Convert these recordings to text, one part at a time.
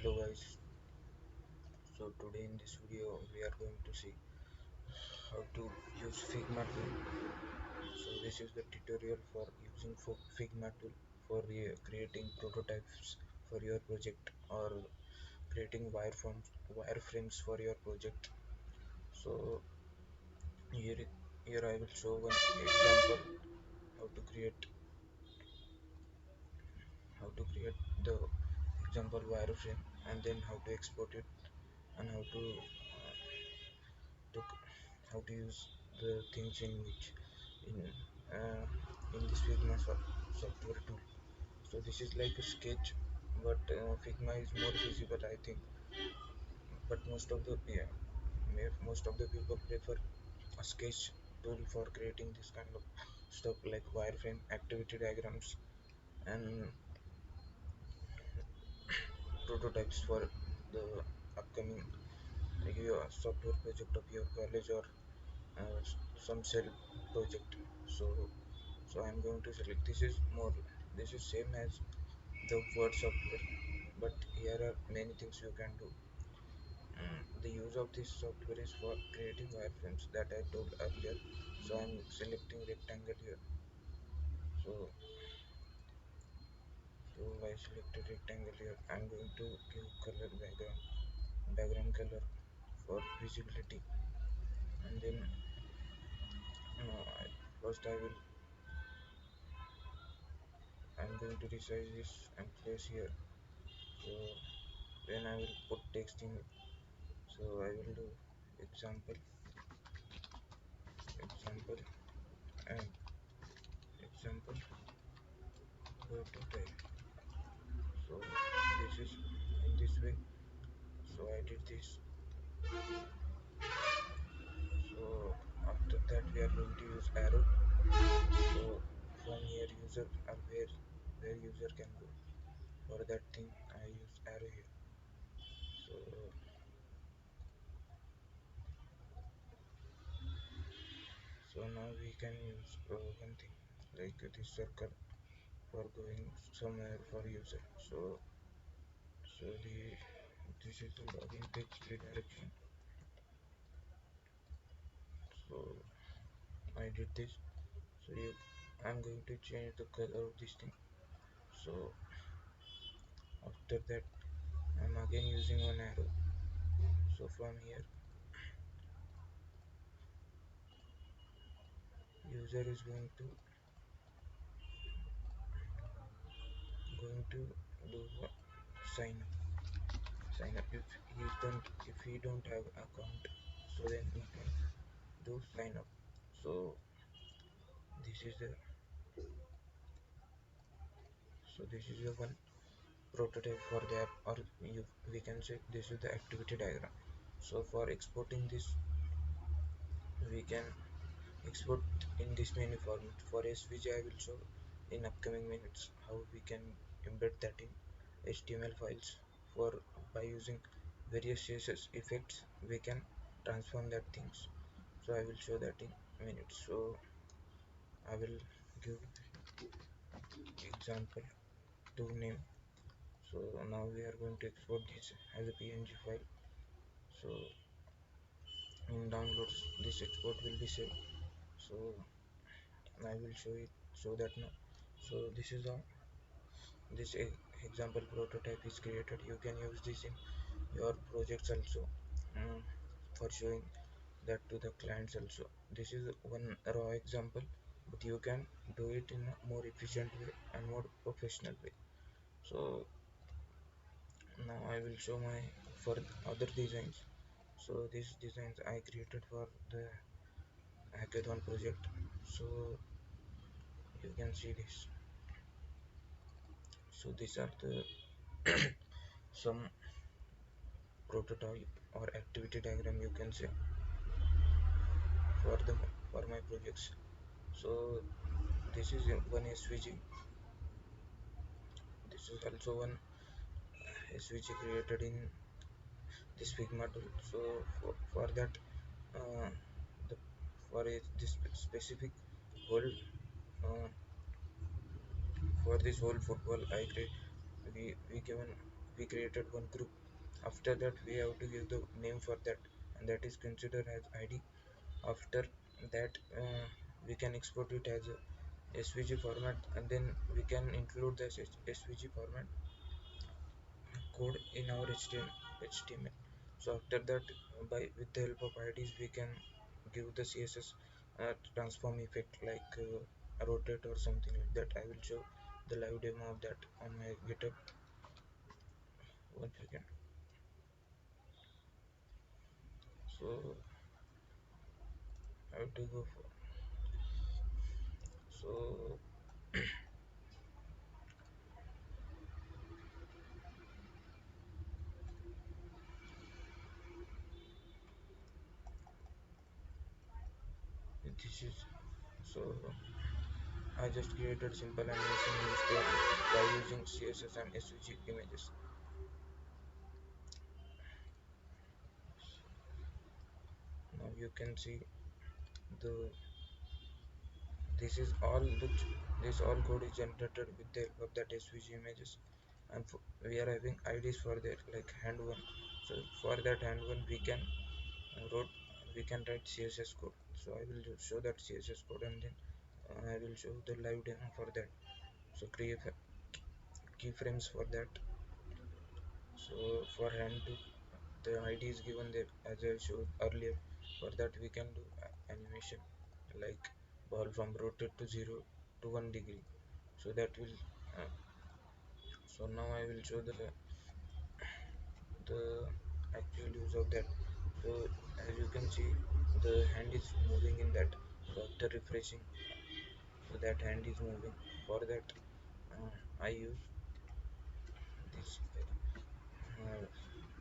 Hello guys, so today in this video we are going to see how to use Figma tool. So this is the tutorial for using Figma tool for creating prototypes for your project or creating wireframes for your project. So here, here I will show one example how to create the example wireframe, and then how to export it, and to how to use the things in which in uh, in this Figma software tool. So this is like a sketch, but Figma is more feasible, I think. But most of the people prefer a sketch tool for creating this kind of stuff like wireframe, activity diagrams, and prototypes for the upcoming your software project of your college or uh, some self project. So I'm going to select this is same as the word software, but here are many things you can do. The use of this software is for creating wireframes that I told earlier. So I'm selecting rectangle here. So so I selected rectangle here. I'm going to give color background color for visibility, and then first I'm going to resize this and place here. So then I will put text in it. So I will do example, example, and example prototype. So this is in this way. So I did this. So after that we are going to use arrow. So from here user or where user can go. For that thing I use arrow here. So so now we can use one thing like this circle for going somewhere for user. So this is the login page redirection. So I did this. So I'm going to change the color of this thing. So after that I'm again using one arrow. So from here user is going to do sign up if he don't have account, so then he can do sign up. So this is the this is the one prototype for the app, or we can say this is the activity diagram. So for exporting this we can export in this many formats. For SVG I will show in upcoming minutes how we can embed that in HTML files. For by using various CSS effects we can transform that things. So I will show that in minutes. So I will give example to name. So now we are going to export this as a PNG file. So in downloads this export will be saved. So I will show that now. So this is how this example prototype is created. You can use this in your projects also, mm, for showing that to the clients also. This is one raw example, but you can do it in a more efficient way and more professional way. So now I will show my for other designs. So these designs I created for the hackathon project. So you can see this. So these are the some prototype or activity diagram, you can say, for the for my projects. So this is one SVG. This is also one SVG created in this Figma tool. So for that uh, the for this specific whole uh, for this whole football I create we we created one group. After that we have to give the name for that, and that is considered as id. After that we can export it as a svg format, and then we can include the svg format code in our HTML. So after that, by with the help of IDs, we can give the CSS transform effect like rotate or something like that. I will show the live demo of that on my GitHub. One second. So I have to go for, so this is, so I just created simple animation instead by using CSS and SVG images. Now you can see the this is all this all code is generated with the help of that SVG images, and we are having IDs for that like hand one. So for that hand one we can write CSS code. So I will just show that CSS code, and then I will show the live demo for that. So create keyframes for that. So for hand two, the ID is given there as I showed earlier. For that we can do animation like ball from rotate to 0 to 1 degree. So that will so now I will show the actual use of that. So as you can see, the hand is moving in that. So after refreshing, so that hand is moving. For that I use this uh,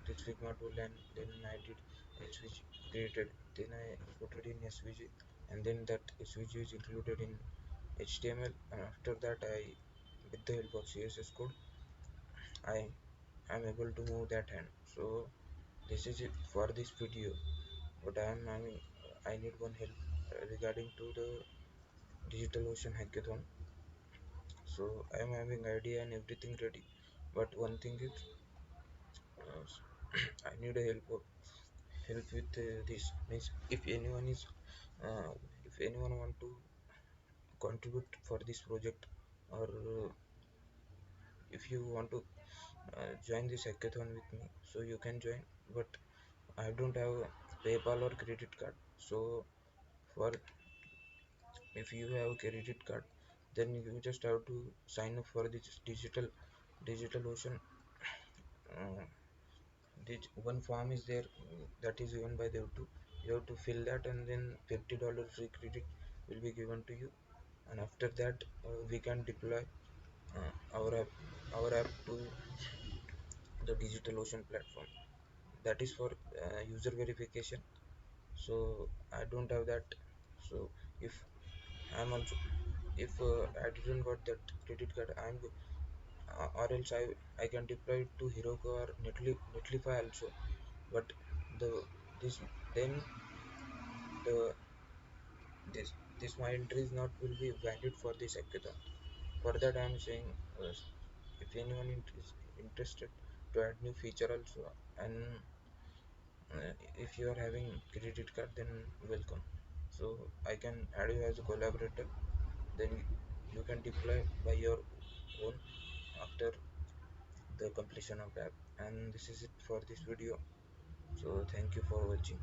this Figma tool, and then I did SVG created, then I put it in SVG, and then that SVG is included in HTML, and after that I, with the help of CSS code, I am able to move that hand. So this is it for this video, but I need one help regarding to the digital ocean hackathon. So I am having idea and everything ready, but one thing is I need a help with this. Means uh, if anyone want to contribute for this project, or if you want to join this hackathon with me, so you can join, but I don't have a PayPal or credit card. So for if you have a credit card, then you just have to sign up for this digital ocean. uh, One form is there, that is given by the two. You have to fill that, and then $50 free credit will be given to you, and after that we can deploy our app to the digital ocean platform. That is for user verification. So I don't have that. So if I'm also, if I didn't got that credit card, or else I can deploy it to Heroku or Netlify also. But the this then the this this my entry is not will be valid for this hackathon. For that I am saying, if anyone is interested to add new feature also, and if you are having credit card, then welcome. So I can add you as a collaborator, then you can deploy by your own after the completion of the app. And this is it for this video. So thank you for watching.